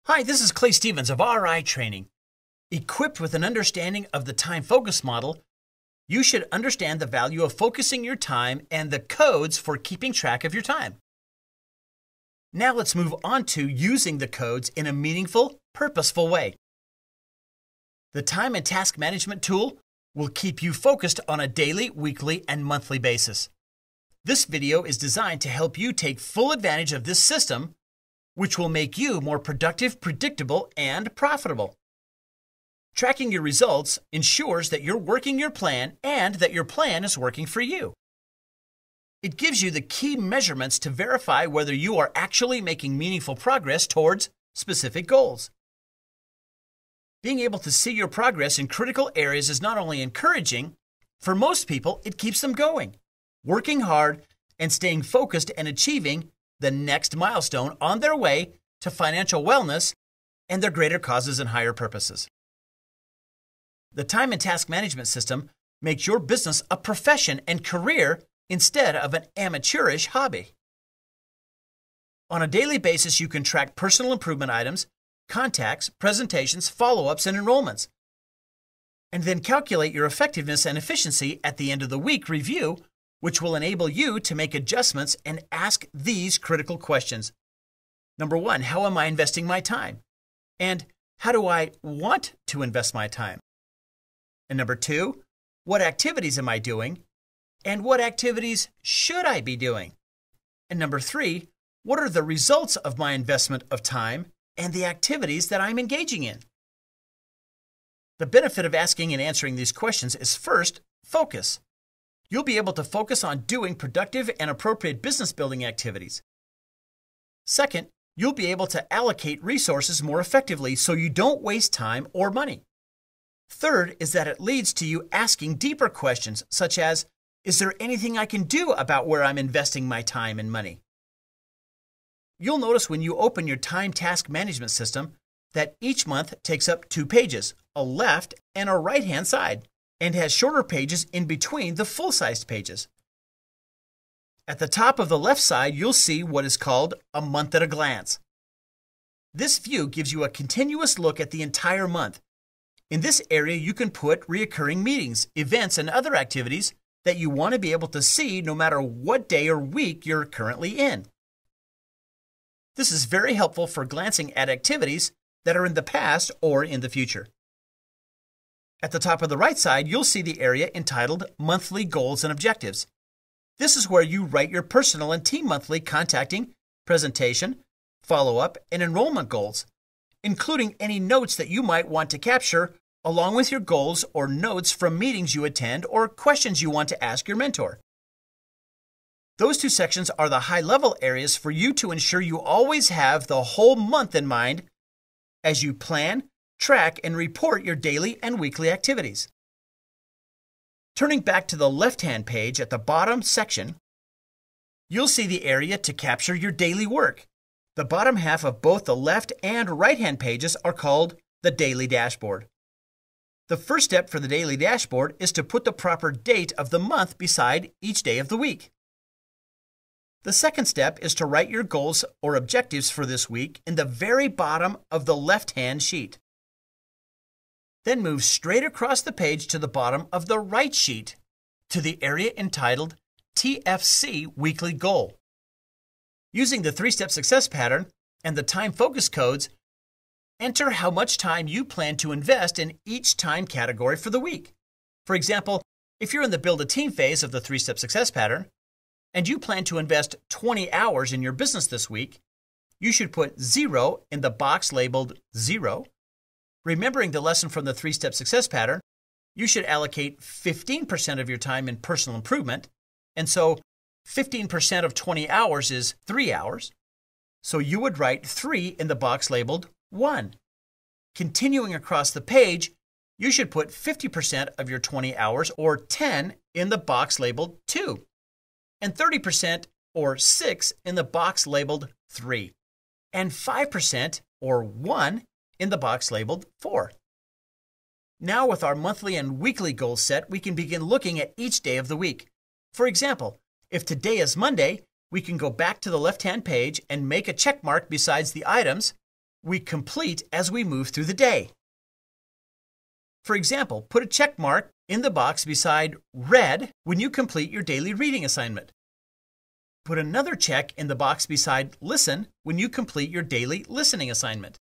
Hi, this is Clay Stevens of RI Training. Equipped with an understanding of the time focus model, you should understand the value of focusing your time and the codes for keeping track of your time. Now let's move on to using the codes in a meaningful, purposeful way. The time and task management tool will keep you focused on a daily, weekly, and monthly basis. This video is designed to help you take full advantage of this system, which will make you more productive, predictable, and profitable. Tracking your results ensures that you're working your plan and that your plan is working for you. It gives you the key measurements to verify whether you are actually making meaningful progress towards specific goals. Being able to see your progress in critical areas is not only encouraging, for most people, it keeps them going, working hard, and staying focused and achieving the next milestone on their way to financial wellness and their greater causes and higher purposes. The time and task management system makes your business a profession and career instead of an amateurish hobby. On a daily basis, you can track personal improvement items, contacts, presentations, follow-ups, and enrollments, and then calculate your effectiveness and efficiency at the end of the week review, which will enable you to make adjustments and ask these critical questions. Number one, how am I investing my time? And how do I want to invest my time? And number two, what activities am I doing? And what activities should I be doing? And number three, what are the results of my investment of time and the activities that I'm engaging in? The benefit of asking and answering these questions is first, focus. You'll be able to focus on doing productive and appropriate business building activities. Second, you'll be able to allocate resources more effectively so you don't waste time or money. Third is that it leads to you asking deeper questions such as, is there anything I can do about where I'm investing my time and money? You'll notice when you open your time task management system that each month takes up 2 pages, a left and a right-hand side, and has shorter pages in between the full-sized pages. At the top of the left side, you'll see what is called a month at a glance. This view gives you a continuous look at the entire month. In this area, you can put recurring meetings, events, and other activities that you want to be able to see no matter what day or week you're currently in. This is very helpful for glancing at activities that are in the past or in the future. At the top of the right side, you'll see the area entitled Monthly Goals and Objectives. This is where you write your personal and team monthly contacting, presentation, follow-up, and enrollment goals, including any notes that you might want to capture along with your goals or notes from meetings you attend or questions you want to ask your mentor. Those 2 sections are the high-level areas for you to ensure you always have the whole month in mind as you plan, track, and report your daily and weekly activities. Turning back to the left-hand page at the bottom section, you'll see the area to capture your daily work. The bottom half of both the left and right-hand pages are called the Daily Dashboard. The first step for the Daily Dashboard is to put the proper date of the month beside each day of the week. The second step is to write your goals or objectives for this week in the very bottom of the left-hand sheet. Then move straight across the page to the bottom of the right sheet to the area entitled TFC Weekly Goal. Using the 3-step success pattern and the time focus codes, enter how much time you plan to invest in each time category for the week. For example, if you're in the build a team phase of the 3-step success pattern and you plan to invest 20 hours in your business this week, you should put 0 in the box labeled 0. Remembering the lesson from the 3-step success pattern, you should allocate 15% of your time in personal improvement, and so 15% of 20 hours is 3 hours. So you would write 3 in the box labeled 1. Continuing across the page, you should put 50% of your 20 hours or 10 in the box labeled 2, and 30% or 6 in the box labeled 3, and 5% or 1 in the box labeled 4. Now with our monthly and weekly goals set, we can begin looking at each day of the week. For example, if today is Monday, we can go back to the left-hand page and make a check mark besides the items we complete as we move through the day. For example, put a check mark in the box beside read when you complete your daily reading assignment. Put another check in the box beside listen when you complete your daily listening assignment.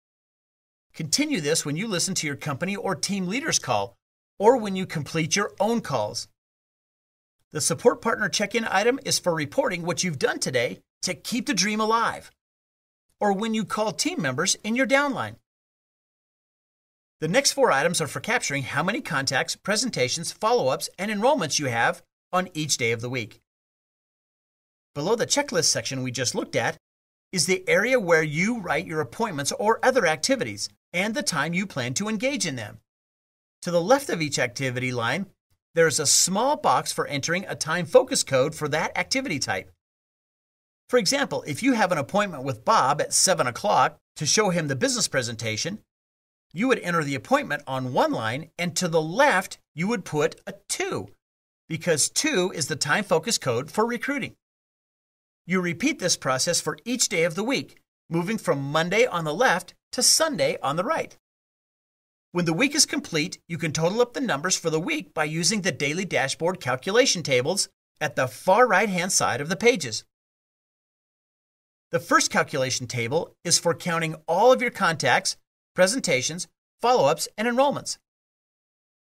Continue this when you listen to your company or team leaders call, or when you complete your own calls. The support partner check-in item is for reporting what you've done today to keep the dream alive, or when you call team members in your downline. The next 4 items are for capturing how many contacts, presentations, follow-ups, and enrollments you have on each day of the week. Below the checklist section we just looked at is the area where you write your appointments or other activities and the time you plan to engage in them. To the left of each activity line, there is a small box for entering a time focus code for that activity type. For example, if you have an appointment with Bob at 7 o'clock to show him the business presentation, you would enter the appointment on one line, and to the left, you would put a 2, because 2 is the time focus code for recruiting. You repeat this process for each day of the week, moving from Monday on the left to Sunday on the right. When the week is complete, you can total up the numbers for the week by using the daily dashboard calculation tables at the far right-hand side of the pages. The first calculation table is for counting all of your contacts, presentations, follow-ups, and enrollments.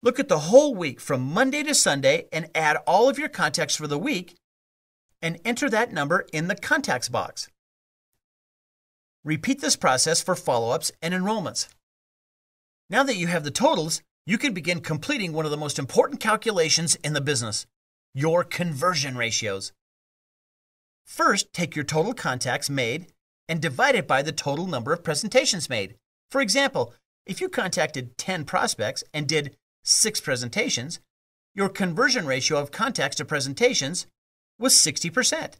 Look at the whole week from Monday to Sunday and add all of your contacts for the week and enter that number in the contacts box. Repeat this process for follow-ups and enrollments. Now that you have the totals, you can begin completing one of the most important calculations in the business, your conversion ratios. First, take your total contacts made and divide it by the total number of presentations made. For example, if you contacted 10 prospects and did 6 presentations, your conversion ratio of contacts to presentations was 60%.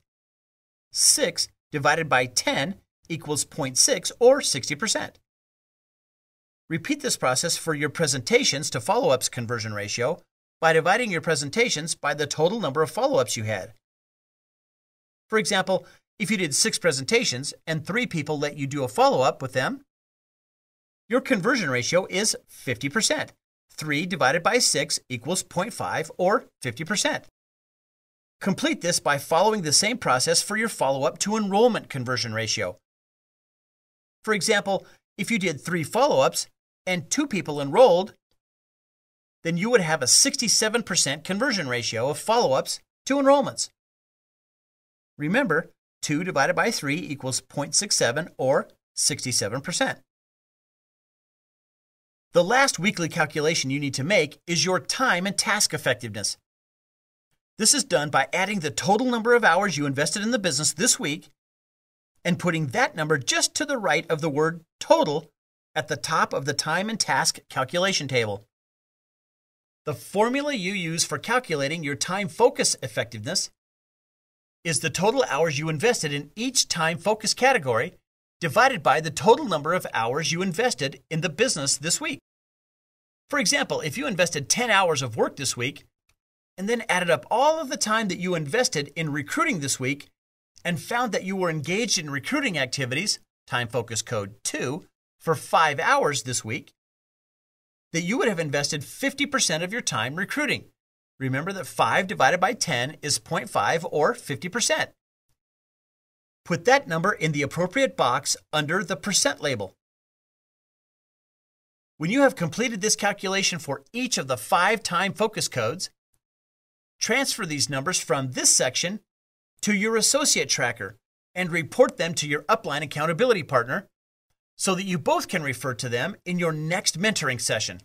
6 divided by 10 equals 0.6 or 60%. Repeat this process for your presentations to follow-ups conversion ratio by dividing your presentations by the total number of follow-ups you had. For example, if you did 6 presentations and 3 people let you do a follow-up with them, your conversion ratio is 50%. 3 divided by 6 equals 0.5 or 50%. Complete this by following the same process for your follow-up to enrollment conversion ratio. For example, if you did 3 follow-ups and 2 people enrolled, then you would have a 67% conversion ratio of follow-ups to enrollments. Remember, 2 divided by 3 equals 0.67 or 67%. The last weekly calculation you need to make is your time and task effectiveness. This is done by adding the total number of hours you invested in the business this week and putting that number just to the right of the word total at the top of the time and task calculation table. The formula you use for calculating your time focus effectiveness is the total hours you invested in each time focus category divided by the total number of hours you invested in the business this week. For example, if you invested 10 hours of work this week and then added up all of the time that you invested in recruiting this week and found that you were engaged in recruiting activities, time focus code 2, for 5 hours this week, that you would have invested 50% of your time recruiting. Remember that 5 divided by 10 is 0.5 or 50%. Put that number in the appropriate box under the percent label. When you have completed this calculation for each of the 5 time focus codes, transfer these numbers from this section to your associate tracker and report them to your upline accountability partner so that you both can refer to them in your next mentoring session.